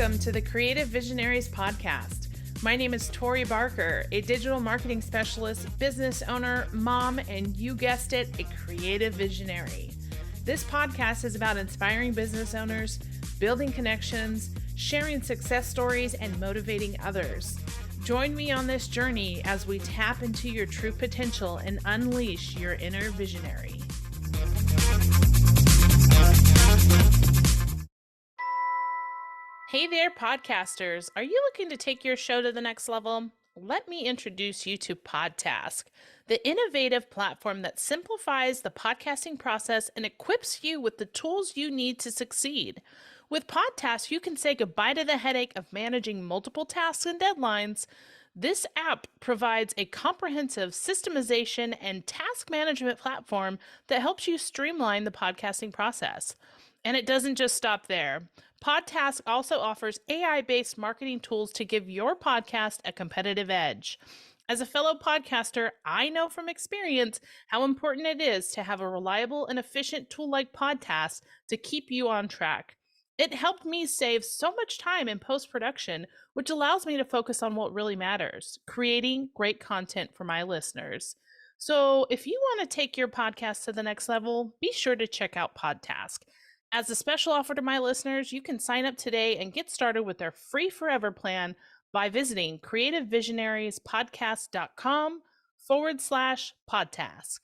Welcome to the Creative Visionaries podcast. My name is Tori Barker, a digital marketing specialist, business owner, mom, and you guessed it, a creative visionary. This podcast is about inspiring business owners, building connections, sharing success stories, and motivating others. Join me on this journey as we tap into your true potential and unleash your inner visionary. Hey there, podcasters. Are you looking to take your show to the next level? Let me introduce you to Podtask, the innovative platform that simplifies the podcasting process and equips you with the tools you need to succeed. With Podtask, you can say goodbye to the headache of managing multiple tasks and deadlines. This app provides a comprehensive systemization and task management platform that helps you streamline the podcasting process. And it doesn't just stop there. Podtask also offers AI-based marketing tools to give your podcast a competitive edge. As a fellow podcaster, I know from experience how important it is to have a reliable and efficient tool like Podtask to keep you on track. It helped me save so much time in post-production, which allows me to focus on what really matters, creating great content for my listeners. So if you want to take your podcast to the next level, be sure to check out Podtask. As a special offer to my listeners, you can sign up today and get started with their free forever plan by visiting creativevisionariespodcast.com/podtask.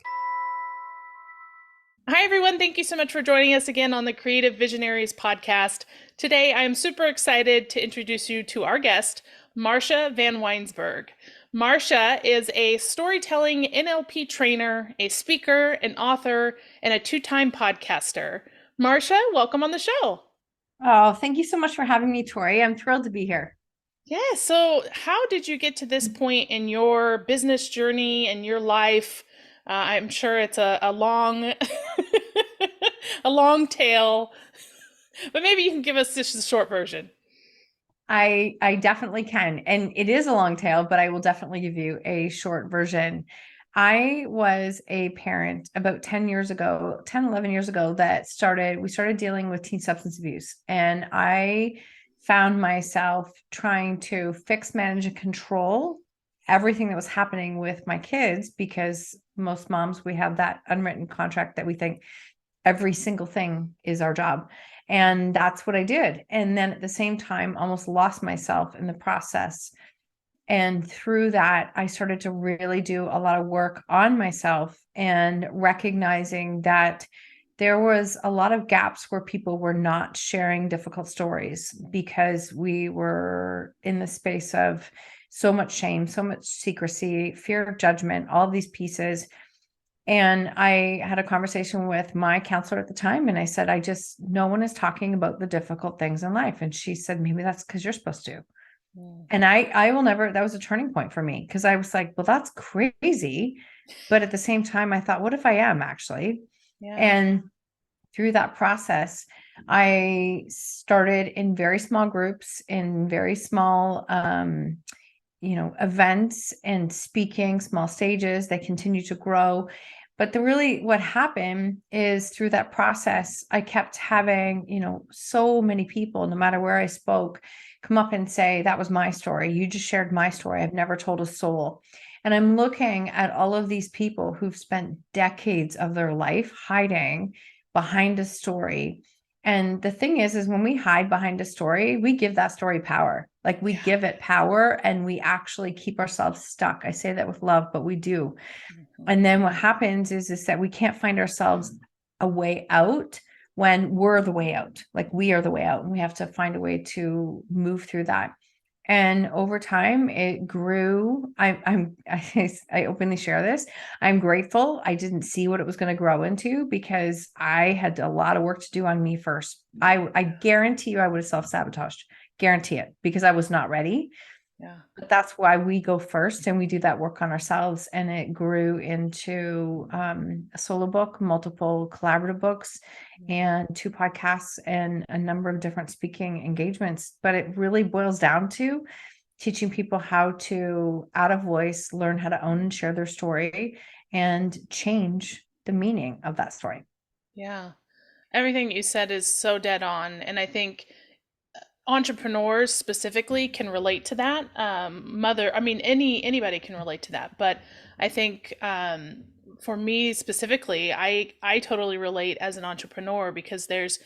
Hi, everyone. Thank you so much for joining us again on the Creative Visionaries podcast. Today, I am super excited to introduce you to our guest, Marsha Vanwynsberghe. Marsha is a storytelling NLP trainer, a speaker, an author, and a two-time podcaster. Marsha, welcome on the show. Oh, thank you so much for having me, Tori. I'm thrilled to be here. Yeah, so how did you get to this point in your business journey and your life? I'm sure it's a long, a long tale, but maybe you can give us just the short version. I definitely can. And it is a long tale, but I will definitely give you a short version. I was a parent about 10 years ago, 10, 11 years ago, we started dealing with teen substance abuse. And I found myself trying to fix, manage, and control everything that was happening with my kids, because most moms, we have that unwritten contract that we think every single thing is our job. And that's what I did. And then at the same time, almost lost myself in the process. And through that, I started to really do a lot of work on myself and recognizing that there was a lot of gaps where people were not sharing difficult stories because we were in the space of so much shame, so much secrecy, fear of judgment, all of these pieces. And I had a conversation with my counselor at the time, and I said, no one is talking about the difficult things in life. And she said, maybe that's because you're supposed to. And I will never, that was a turning point for me, because I was like, well, that's crazy. But at the same time, I thought, what if I am actually? Yeah. And through that process, I started in very small groups, in very small, events and speaking, small stages. They continue to grow. But what happened is through that process, I kept having, so many people, no matter where I spoke, come up and say, that was my story. You just shared my story. I've never told a soul. And I'm looking at all of these people who've spent decades of their life hiding behind a story. And the thing is when we hide behind a story, we give that story power. Like we give it power and we actually keep ourselves stuck. I say that with love, but we do. And then what happens is that we can't find ourselves a way out when we're the way out. Like we are the way out, and we have to find a way to move through that. And over time, it grew. I openly share this. I'm grateful. I didn't see what it was going to grow into because I had a lot of work to do on me first. I guarantee you I would have self-sabotaged. Guarantee it, because I was not ready. Yeah. But that's why we go first and we do that work on ourselves. And it grew into a solo book, multiple collaborative books, and 2 podcasts and a number of different speaking engagements. But it really boils down to teaching people how to, out of voice, learn how to own and share their story and change the meaning of that story. Yeah. Everything you said is so dead on. And I think entrepreneurs specifically can relate to that. Anybody can relate to that, but I think for me specifically, I totally relate as an entrepreneur because there's,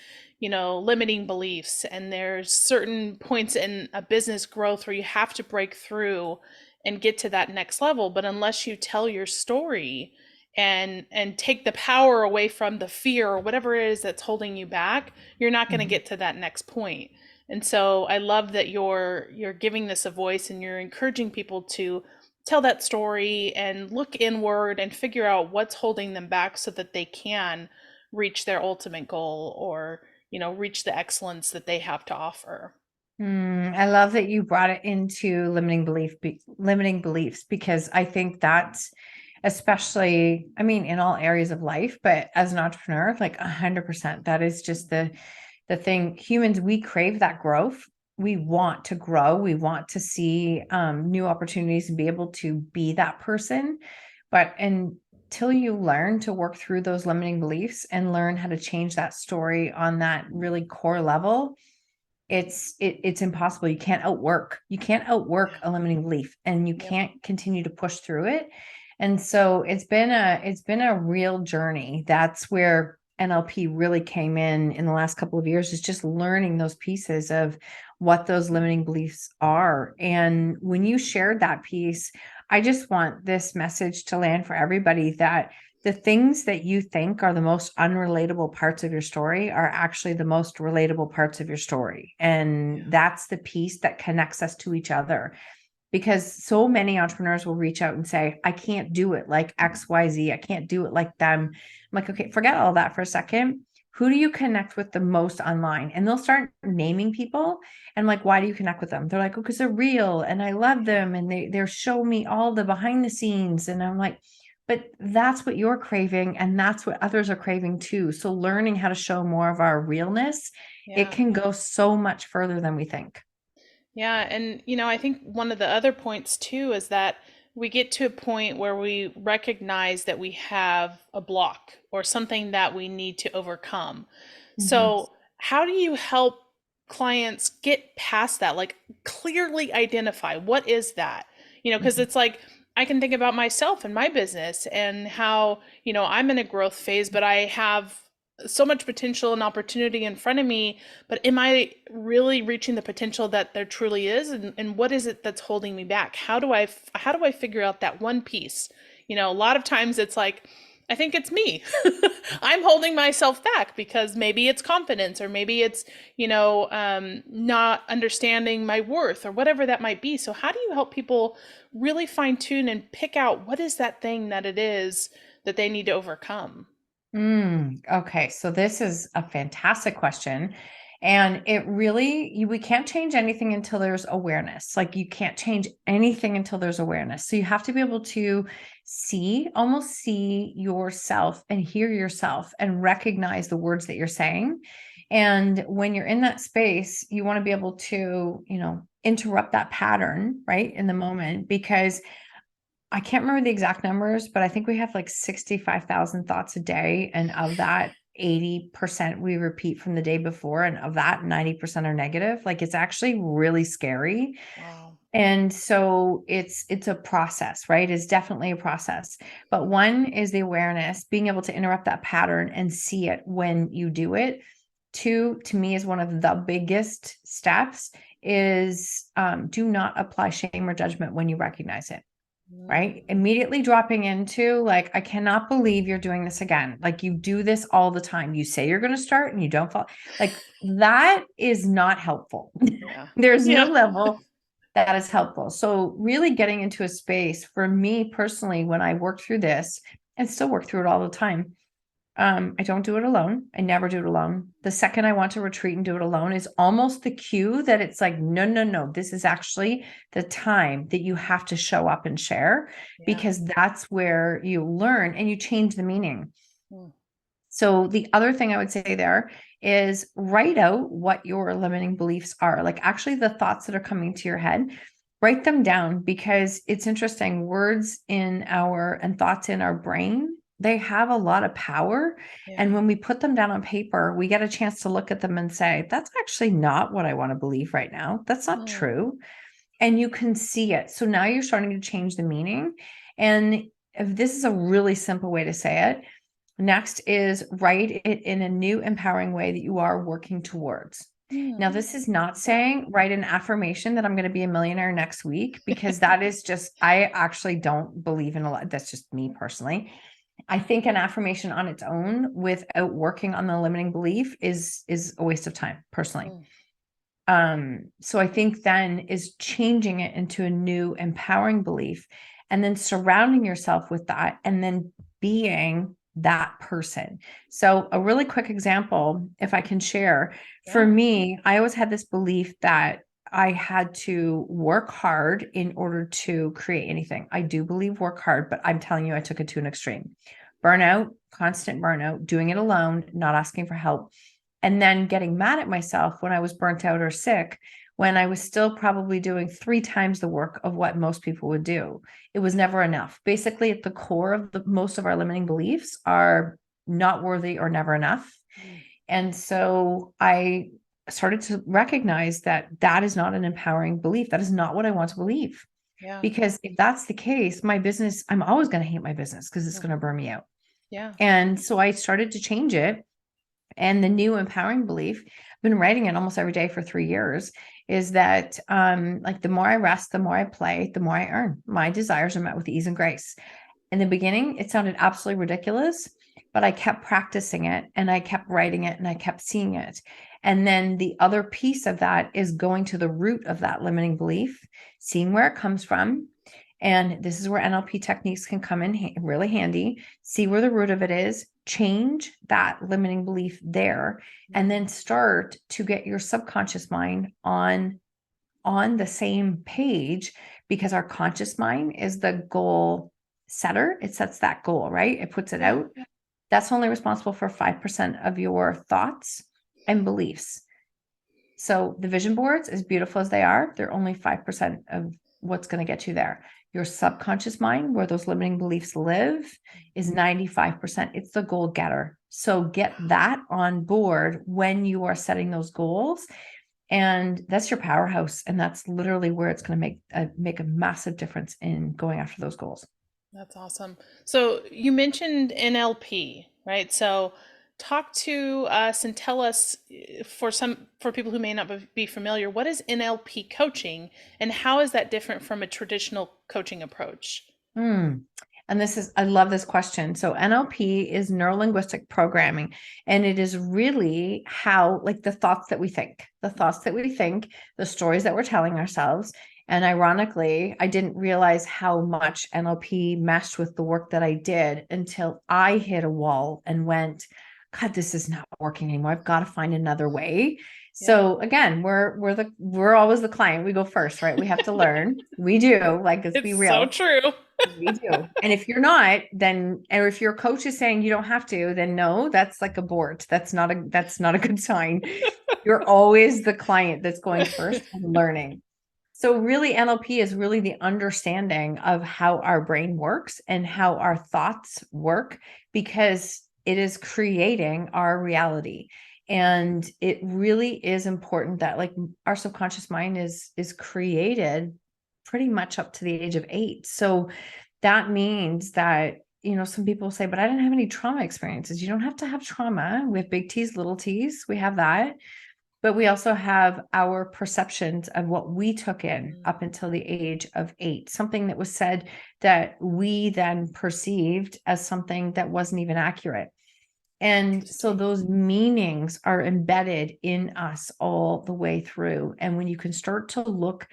limiting beliefs, and there's certain points in a business growth where you have to break through and get to that next level. But unless you tell your story and take the power away from the fear or whatever it is that's holding you back, you're not going to Mhm. get to that next point. And so I love that you're giving this a voice, and you're encouraging people to tell that story and look inward and figure out what's holding them back so that they can reach their ultimate goal, or reach the excellence that they have to offer. I love that you brought it into limiting beliefs, because I think that's especially, I mean, in all areas of life, but as an entrepreneur, like 100%, that is just the thing. Humans, we crave that growth. We want to grow. We want to see new opportunities and be able to be that person. But until you learn to work through those limiting beliefs and learn how to change that story on that really core level, it's impossible. You can't outwork Yeah. a limiting belief, and you Yep. can't continue to push through it. And so it's been a real journey. That's where NLP really came in the last couple of years, is just learning those pieces of what those limiting beliefs are. And when you shared that piece, I just want this message to land for everybody, that the things that you think are the most unrelatable parts of your story are actually the most relatable parts of your story. And Yeah. that's the piece that connects us to each other. Because so many entrepreneurs will reach out and say, I can't do it like XYZ. I can't do it like them. I'm like, okay, forget all that for a second. Who do you connect with the most online? And they'll start naming people. And I'm like, why do you connect with them? They're like, oh, because they're real and I love Yeah. them. And they're showing me all the behind the scenes. And I'm like, but that's what you're craving. And that's what others are craving too. So learning how to show more of our realness, it Yeah. can go so much further than we think. Yeah, and I think one of the other points too is that we get to a point where we recognize that we have a block or something that we need to overcome. Mhm. So, how do you help clients get past that? Like, clearly identify what is that? Because Mhm. it's like I can think about myself and my business and how, I'm in a growth phase, but I have so much potential and opportunity in front of me, but am I really reaching the potential that there truly is, and what is it that's holding me back? How do I figure out that one piece? A lot of times it's like, I think it's me. I'm holding myself back because maybe it's confidence, or maybe it's not understanding my worth, or whatever that might be. So how do you help people really fine tune and pick out what is that thing that it is that they need to overcome? Okay, so this is a fantastic question. And it really, we can't change anything until there's awareness. Like you can't change anything until there's awareness. So you have to be able to almost see yourself and hear yourself and recognize the words that you're saying. And when you're in that space, you want to be able to, interrupt that pattern right in the moment, because I can't remember the exact numbers, but I think we have like 65,000 thoughts a day. And of that, 80% we repeat from the day before. And of that, 90% are negative. Like it's actually really scary. Wow. And so it's a process, right? It's definitely a process. But one is the awareness, being able to interrupt that pattern and see it when you do it. Two, to me, is one of the biggest steps is do not apply shame or judgment when you recognize it, right? Mm. Immediately dropping into like, I cannot believe you're doing this again. Like you do this all the time. You say you're going to start and you don't fall. Like that is not helpful. Yeah. There's no Yeah. level that is helpful. So really getting into a space for me personally, when I worked through this and still work through it all the time, I don't do it alone. I never do it alone. The second I want to retreat and do it alone is almost the cue that it's like, no, no, no, this is actually the time that you have to show up and share, Yeah. because that's where you learn and you change the meaning. Mm. So the other thing I would say there is write out what your limiting beliefs are, like actually the thoughts that are coming to your head. Write them down, because it's interesting. Words in our and thoughts in our brain they have a lot of power. And Yeah. when we put them down on paper, we get a chance to look at them and say, that's actually not what I want to believe right now. That's not true. And you can see it. So now you're starting to change the meaning. And if this is a really simple way to say it, next is write it in a new empowering way that you are working towards. Now, this is not saying write an affirmation that I'm going to be a millionaire next week, because that is just, I actually don't believe in a lot. That's just me personally. I think an affirmation on its own without working on the limiting belief is a waste of time personally. So I think then is changing it into a new empowering belief, and then surrounding yourself with that, and then being that person. So a really quick example, if I can share, for me, I always had this belief that I had to work hard in order to create anything. I do believe work hard, but I'm telling you, I took it to an extreme. Burnout, constant burnout, doing it alone, not asking for help. And then getting mad at myself when I was burnt out or sick, when I was still probably doing 3 times the work of what most people would do. It was never enough. Basically, at the core of most of our limiting beliefs are not worthy or never enough. And so I started to recognize that that is not an empowering belief. That is not what I want to believe. Yeah. Because if that's the case, my business, I'm always going to hate my business because it's going to burn me out. Yeah. And so I started to change it. And the new empowering belief, I've been writing it almost every day for 3 years, is that like the more I rest, the more I play, the more I earn. My desires are met with ease and grace. In the beginning, it sounded absolutely ridiculous, but I kept practicing it, and I kept writing it, and I kept seeing it. And then the other piece of that is going to the root of that limiting belief, seeing where it comes from. And this is where NLP techniques can come in really handy. See where the root of it is, change that limiting belief there, and then start to get your subconscious mind on the same page, because our conscious mind is the goal setter. It sets that goal, right? It puts it out. That's only responsible for 5% of your thoughts and beliefs. So the vision boards, as beautiful as they are, they're only 5% of what's going to get you there. Your subconscious mind, where those limiting beliefs live, is 95%. It's the goal getter. So get that on board when you are setting those goals. And that's your powerhouse. And that's literally where it's going to make a massive difference in going after those goals. That's awesome. So you mentioned NLP, right? So talk to us and tell us, for people who may not be familiar, what is NLP coaching, and how is that different from a traditional coaching approach? And I love this question. So NLP is neuro-linguistic programming, and it is really how, like, the thoughts that we think, the stories that we're telling ourselves. And ironically, I didn't realize how much NLP meshed with the work that I did until I hit a wall and went, God, this is not working anymore. I've got to find another way. So again, we're always the client. We go first, right? We have to learn. We do. Like, let's be It's real. so true. We do. And if you're not, then, or if your coach is saying you don't have to, then no, that's like abort. That's not a good sign. You're always the client that's going first and learning. So really, NLP is really the understanding of how our brain works and how our thoughts work, because it is creating our reality. And it really is important that, like, our subconscious mind is created pretty much up to the age of 8. So that means that, some people say, but I didn't have any trauma experiences. You don't have to have trauma. We have big T's, little T's. We have that. But we also have our perceptions of what we took in up until the age of 8, something that was said that we then perceived as something that wasn't even accurate. And so those meanings are embedded in us all the way through. And when you can start to look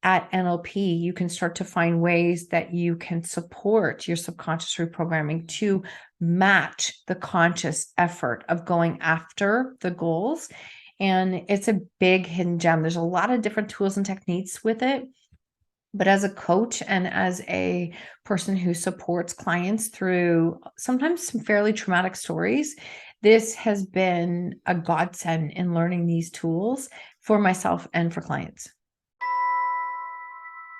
at NLP, you can start to find ways that you can support your subconscious reprogramming to match the conscious effort of going after the goals. And it's a big hidden gem. There's a lot of different tools and techniques with it. But as a coach and as a person who supports clients through sometimes some fairly traumatic stories, this has been a godsend in learning these tools for myself and for clients.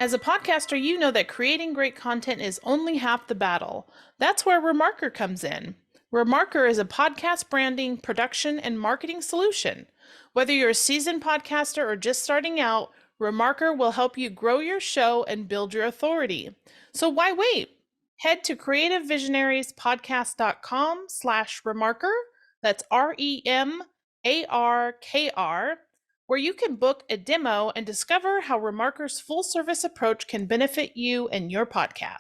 As a podcaster, you know that creating great content is only half the battle. That's where Remarker comes in. Remarker is a podcast branding, production, and marketing solution. Whether you're a seasoned podcaster or just starting out, Remarker will help you grow your show and build your authority. So why wait? Head to creativevisionariespodcast.com/remarker. That's REMARKR, where you can book a demo and discover how Remarker's full service approach can benefit you and your podcast.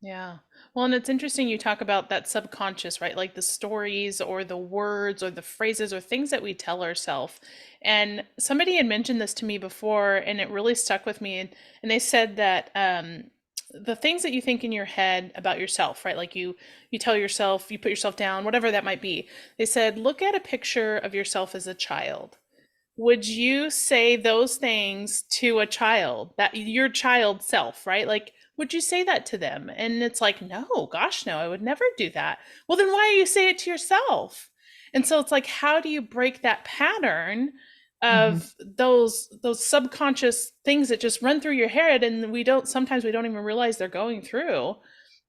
Yeah. Well, and it's interesting you talk about that subconscious, right? Like the stories or the words or the phrases or things that we tell ourselves. And somebody had mentioned this to me before, and it really stuck with me. And they said that the things that you think in your head about yourself, right? Like you tell yourself, you put yourself down, whatever that might be. They said, look at a picture of yourself as a child. Would you say those things to a child, that your child self, right? Like, would you say that to them? And it's like, no, gosh, no, I would never do that. Well, then why do you say it to yourself? And so it's like, how do you break that pattern Mhm. of those subconscious things that just run through your head, and sometimes we don't even realize they're going through.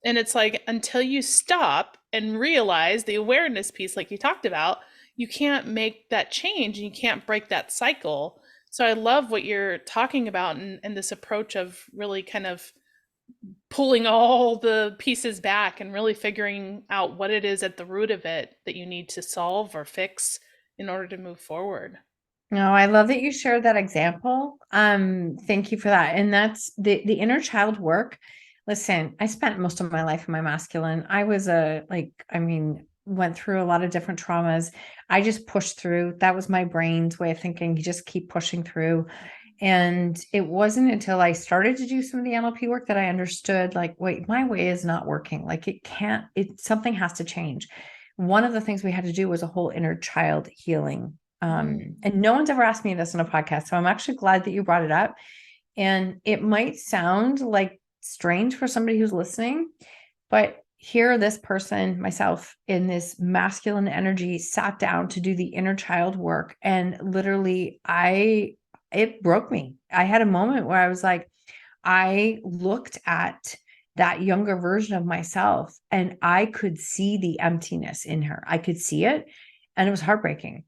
And it's like, until you stop and realize the awareness piece, like you talked about, you can't make that change and you can't break that cycle. So I love what you're talking about, and this approach of really kind of pulling all the pieces back and really figuring out what it is at the root of it that you need to solve or fix in order to move forward. No, I love that you shared that example. Thank you for that. And that's the inner child work. Listen, I spent most of my life in my masculine. I was went through a lot of different traumas. I just pushed through. That was my brain's way of thinking. You just keep pushing through. And it wasn't until I started to do some of the NLP work that I understood, like, wait, my way is not working. Like something has to change. One of the things we had to do was a whole inner child healing. And no one's ever asked me this in a podcast. So I'm actually glad that you brought it up. And it might sound like strange for somebody who's listening, but here, this person, myself, in this masculine energy, sat down to do the inner child work. And literally, it broke me. I had a moment where I was like, I looked at that younger version of myself and I could see the emptiness in her. I could see it, and it was heartbreaking.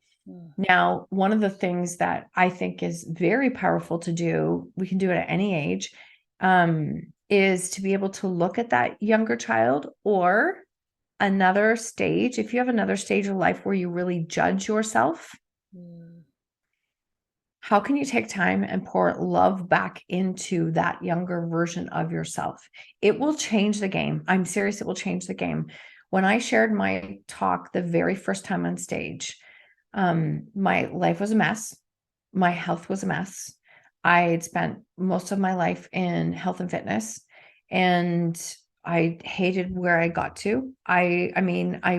Now, one of the things that I think is very powerful to do, we can do it at any age, is to be able to look at that younger child or another stage. If you have another stage of life where you really judge yourself, how can you take time and pour love back into that younger version of yourself? It will change the game. I'm serious. It will change the game. When I shared my talk the very first time on stage, my life was a mess. My health was a mess. I had spent most of my life in health and fitness, and I hated where I got to. I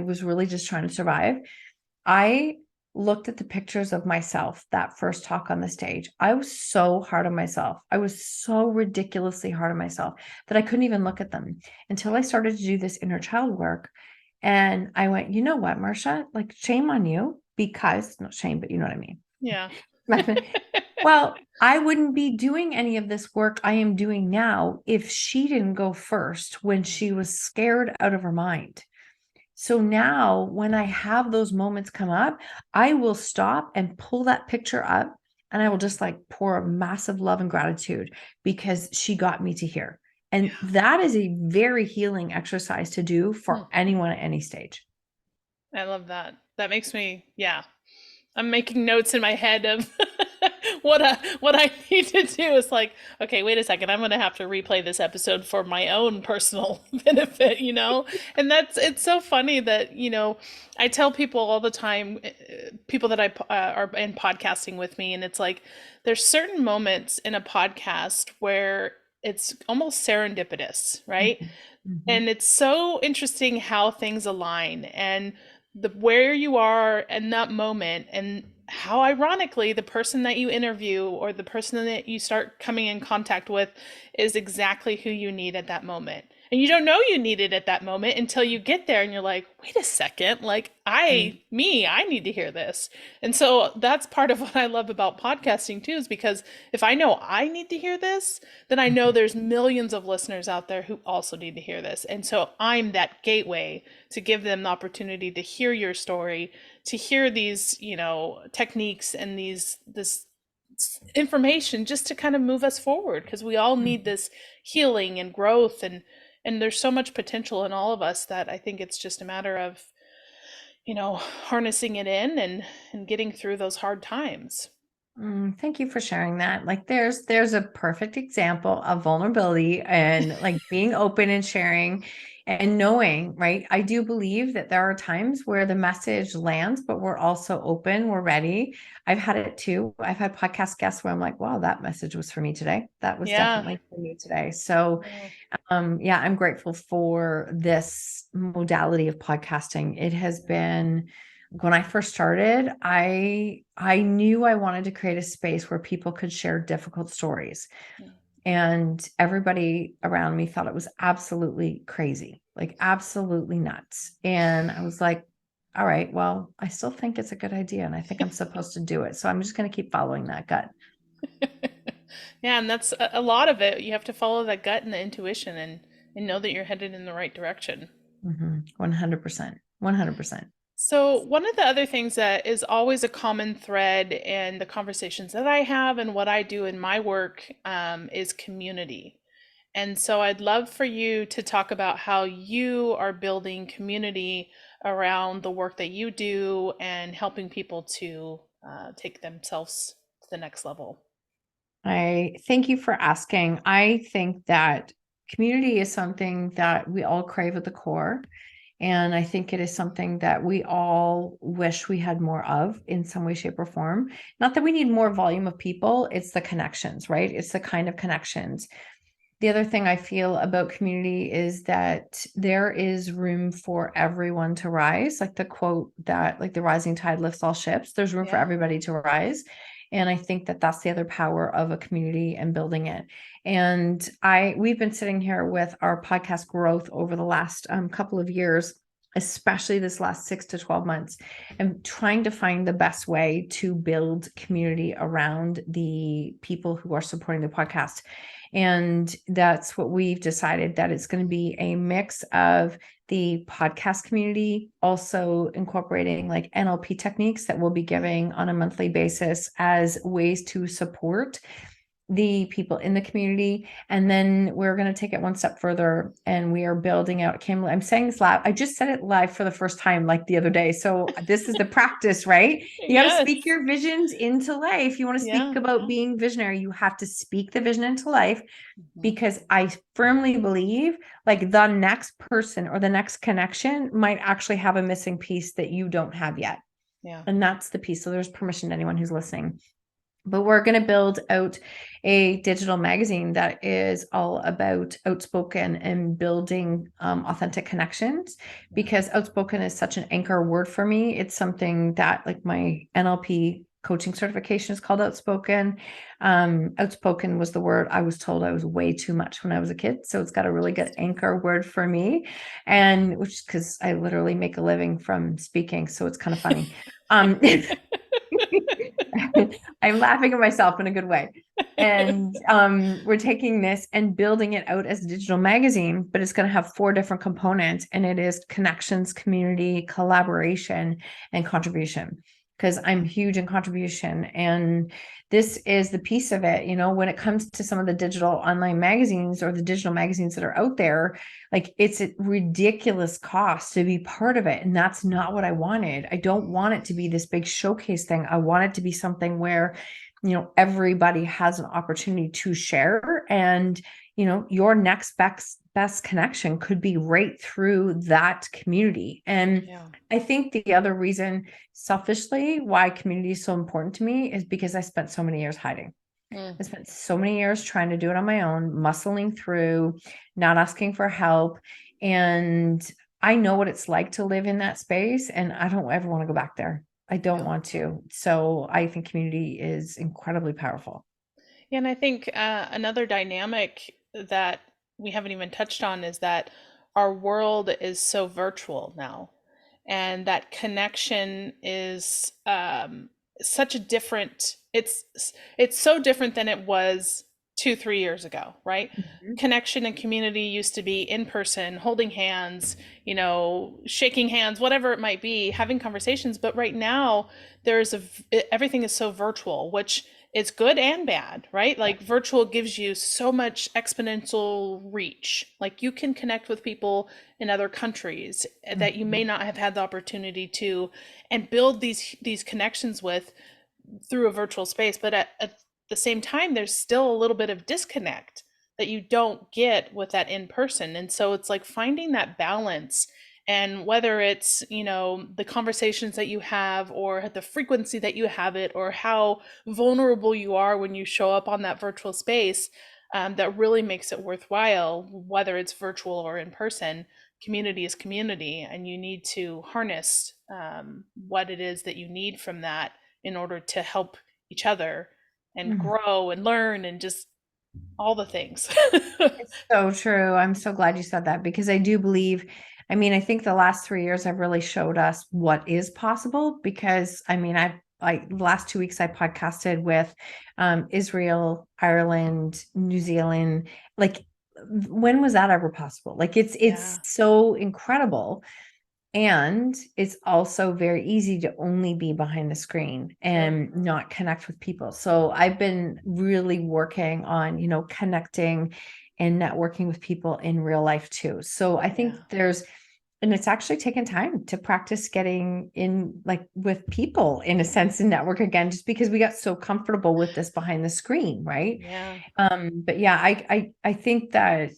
was really just trying to survive. I looked at the pictures of myself that first talk on the stage. I was so hard on myself. I was so ridiculously hard on myself that I couldn't even look at them until I started to do this inner child work. And I went, you know what, Marsha? Like, shame on you, because not shame, but you know what I mean. Yeah. Well, I wouldn't be doing any of this work I am doing now if she didn't go first when she was scared out of her mind. So now when I have those moments come up, I will stop and pull that picture up, and I will just like pour massive love and gratitude because she got me to here. And that is a very healing exercise to do for anyone at any stage. I love that. That makes me, yeah. I'm making notes in my head of what I need to do. Is like, okay, wait a second, I'm going to have to replay this episode for my own personal benefit, And it's so funny that, I tell people all the time, people that I are in podcasting with me, and it's like there's certain moments in a podcast where it's almost serendipitous, right? Mm-hmm. And it's so interesting how things align, and where you are in that moment, and how ironically the person that you interview or the person that you start coming in contact with is exactly who you need at that moment. And you don't know you need it at that moment until you get there and you're like, wait a second, like Right. I need to hear this. And so that's part of what I love about podcasting too, is because if I know I need to hear this, then I know there's millions of listeners out there who also need to hear this. And so I'm that gateway to give them the opportunity to hear your story, to hear these, techniques and this information just to kind of move us forward, because we all need Mhm. this healing and growth, and there's so much potential in all of us that I think it's just a matter of harnessing it in and getting through those hard times. Thank you for sharing that. Like there's a perfect example of vulnerability and like being open and sharing and knowing, right? I do believe that there are times where the message lands, but we're also open, we're ready. I've had it too. I've had podcast guests where I'm like, wow, that message was for me today. That was Yeah. definitely for me today. So Yeah. yeah, I'm grateful for this modality of podcasting. It has been when I first started, I knew I wanted to create a space where people could share difficult stories. Yeah. And everybody around me thought it was absolutely crazy, like absolutely nuts. And I was like, all right, well, I still think it's a good idea and I think I'm supposed to do it. So I'm just going to keep following that gut. Yeah, and that's a lot of it. You have to follow that gut and the intuition, and know that you're headed in the right direction. 100%. 100%. So, one of the other things that is always a common thread in the conversations that I have and what I do in my work is community. And so, I'd love for you to talk about how you are building community around the work that you do and helping people to take themselves to the next level. I thank you for asking. I think that community is something that we all crave at the core. And I think it is something that we all wish we had more of in some way, shape, or form. Not that we need more volume of people, it's the connections, right? It's the kind of connections. The other thing I feel about community is that there is room for everyone to rise. Like the quote that, like, the rising tide lifts all ships, there's room for Yeah. everybody to rise. And I think that that's the other power of a community and building it. And we've been sitting here with our podcast growth over the last couple of years, especially this last 6 to 12 months, and trying to find the best way to build community around the people who are supporting the podcast. And that's what we've decided, that it's going to be a mix of the podcast community, also incorporating like NLP techniques that we'll be giving on a monthly basis as ways to support the people in the community. And then we're going to take it one step further and we are building out I'm saying this live. I just said it live for the first time, like the other day. So this is the practice, right? You got to speak Yes. your visions into life. You want to speak Yeah. about being visionary, you have to speak the vision into life, Mhm. because I firmly believe like the next person or the next connection might actually have a missing piece that you don't have yet. Yeah. And that's the piece. So there's permission to anyone who's listening. But we're going to build out a digital magazine that is all about outspoken and building authentic connections, because outspoken is such an anchor word for me. It's something that, like, my NLP coaching certification is called outspoken. Outspoken was the word I was told I was way too much when I was a kid. So it's got a really good Interesting. anchor word for me. And which, because I literally make a living from speaking. So it's kind of funny. Um, I'm laughing at myself in a good way. And we're taking this and building it out as a digital magazine, but it's going to have 4 different components, and it is connections, community, collaboration, and contribution. Because I'm huge in contribution, and this is the piece of it. When it comes to some of the digital online magazines or the digital magazines that are out there, like, it's a ridiculous cost to be part of it. And that's not what I wanted. I don't want it to be this big showcase thing. I want it to be something where, everybody has an opportunity to share. And, your next best connection could be right through that community. And Yeah. I think the other reason, selfishly, why community is so important to me is because I spent so many years hiding. Mm. I spent so many years trying to do it on my own, muscling through, not asking for help. And I know what it's like to live in that space, and I don't ever want to go back there. I don't Yeah. want to. So I think community is incredibly powerful. Yeah, and I think another dynamic that we haven't even touched on is that our world is so virtual now, and that connection is such a different it's so different than it was 2 3 years ago, right? Mhm. Connection and community used to be in person, holding hands, shaking hands, whatever it might be, having conversations. But right now there's everything is so virtual, which is good and bad, right? Yeah. Like virtual gives you so much exponential reach. Like you can connect with people in other countries that you may Mhm. not have had the opportunity to, and build these connections with through a virtual space. But at the same time, there's still a little bit of disconnect that you don't get with that in person. And so it's like finding that balance. And whether it's, the conversations that you have, or the frequency that you have it, or how vulnerable you are when you show up on that virtual space, that really makes it worthwhile, whether it's virtual or in person. Community is community, and you need to harness what it is that you need from that in order to help each other and Mhm. grow and learn and just all the things. It's so true. I'm so glad you said that because I do believe, I mean, I think the last 3 years have really showed us what is possible because I mean, the last 2 weeks I podcasted with Israel, Ireland, New Zealand. Like, when was that ever possible? Like it's Yeah, so incredible. And it's also very easy to only be behind the screen yep, and not connect with people. So I've been really working on, connecting and networking with people in real life too. So I think yeah, and it's actually taken time to practice getting in like with people in a sense and network again, just because we got so comfortable with this behind the screen, right? yeah, But yeah, I think that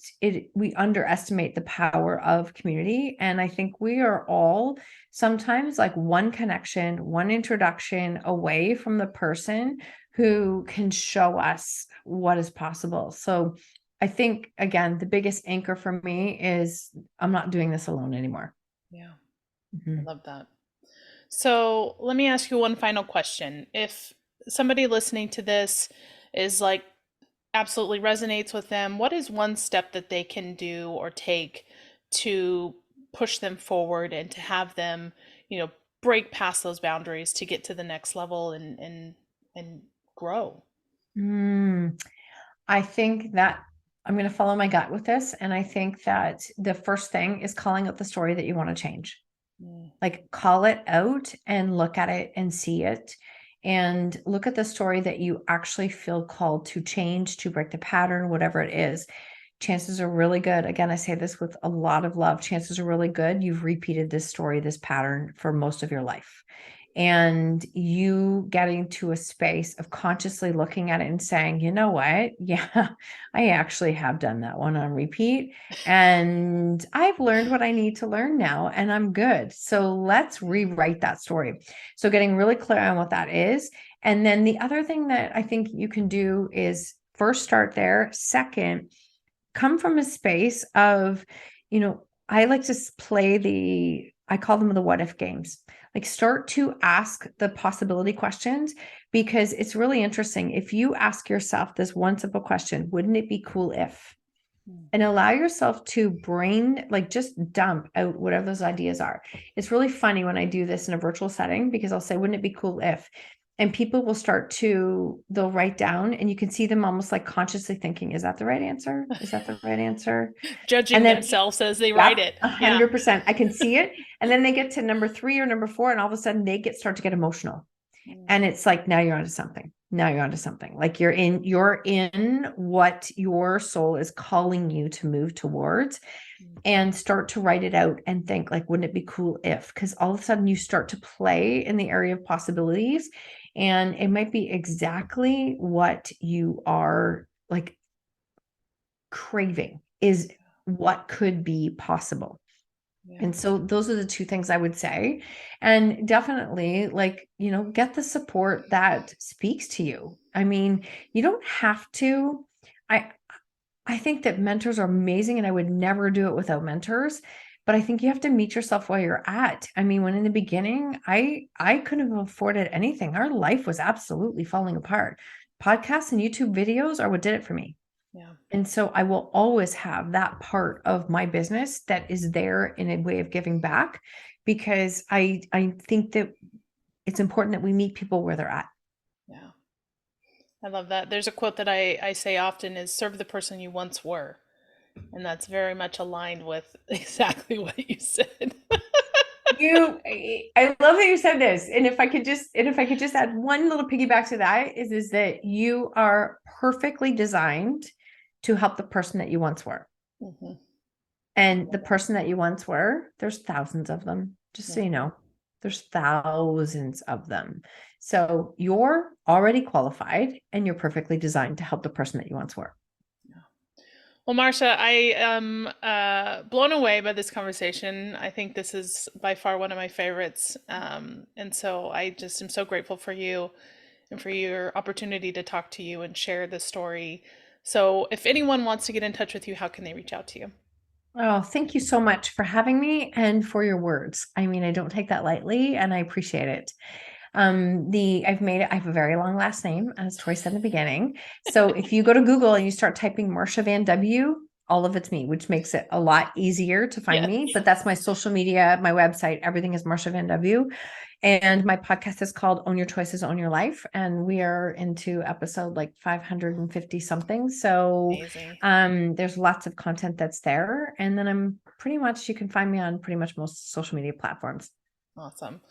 we underestimate the power of community. And I think we are all sometimes like one connection, one introduction away from the person who can show us what is possible. So I think again, the biggest anchor for me is I'm not doing this alone anymore. yeah. I Mhm. love that. So let me ask you one final question. If somebody listening to this is like absolutely resonates with them, what is one step that they can do or take to push them forward and to have them, break past those boundaries to get to the next level and grow? Mm. I think that I'm going to follow my gut with this. And I think that the first thing is calling out the story that you want to change. Mm, Like call it out and look at it and see it. And look at the story that you actually feel called to change, to break the pattern, whatever it is. Chances are really good. Again, I say this with a lot of love. Chances are really good. You've repeated this story, this pattern for most of your life. And you getting to a space of consciously looking at it and saying, you know what? Yeah, I actually have done that one on repeat. And I've learned what I need to learn now, and I'm good. So let's rewrite that story. So getting really clear on what that is. And then the other thing that I think you can do is first start there. Second, come from a space of, I like to play I call them the what if games. Like start to ask the possibility questions because it's really interesting. If you ask yourself this one simple question, wouldn't it be cool if? mm, And allow yourself to brain, like just dump out whatever those ideas are. It's really funny when I do this in a virtual setting because I'll say, wouldn't it be cool if? And people will they'll write down and you can see them almost like consciously thinking, is that the right answer? Is that the right answer? And Judging then, themselves as they write yep, it. Yeah. 100%. I can see it. And then they get to number 3 or number 4, and all of a sudden start to get emotional. Mm, And it's like, now you're onto something. Now you're onto something. Like you're in what your soul is calling you to move towards, mm, and start to write it out and think like, wouldn't it be cool if? Because all of a sudden you start to play in the area of possibilities, and it might be exactly what you are like craving is what could be possible. yeah. And so those are the two things I would say. And definitely, like, get the support that speaks to you. I mean, you don't have to. I I think that mentors are amazing and I would never do it without mentors. But I think you have to meet yourself where you're at. I mean, when in the beginning, I couldn't have afforded anything. Our life was absolutely falling apart. Podcasts and YouTube videos are what did it for me. Yeah. And so I will always have that part of my business that is there in a way of giving back, because I think that it's important that we meet people where they're at. Yeah. I love that. There's a quote that I say often is serve the person you once were. And that's very much aligned with exactly what you said. I love that you said this. And if I could just add one little piggyback to that is that you are perfectly designed to help the person that you once were. Mm-hmm. And the person that you once were, there's thousands of them, just so you know, there's thousands of them. So you're already qualified and you're perfectly designed to help the person that you once were. Well, Marsha, I am blown away by this conversation. I think this is by far one of my favorites. And so I just am so grateful for you and for your opportunity to talk to you and share this story. So if anyone wants to get in touch with you, how can they reach out to you? Oh, thank you so much for having me and for your words. I mean, I don't take that lightly and I appreciate it. I have a very long last name, as Tori said in the beginning. So if you go to Google and you start typing Marsha Van W, all of it's me, which makes it a lot easier to find me. But that's my social media, my website, everything is Marsha Van W. And my podcast is called Own Your Choices, Own Your Life. And we are into episode like 550 something. So there's lots of content that's there. And then you can find me on pretty much most social media platforms. Awesome.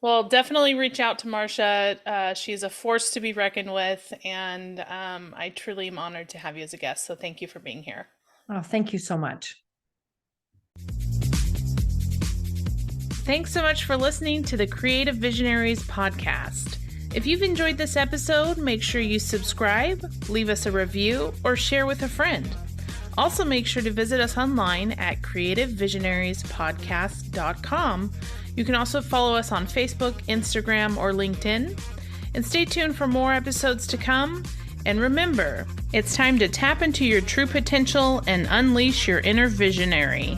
Well, definitely reach out to Marsha. She's a force to be reckoned with. And I truly am honored to have you as a guest. So thank you for being here. Oh, thank you so much. Thanks so much for listening to the Creative Visionaries podcast. If you've enjoyed this episode, make sure you subscribe, leave us a review, or share with a friend. Also, make sure to visit us online at creativevisionariespodcast.com. You can also follow us on Facebook, Instagram, or LinkedIn. And stay tuned for more episodes to come. And remember, it's time to tap into your true potential and unleash your inner visionary.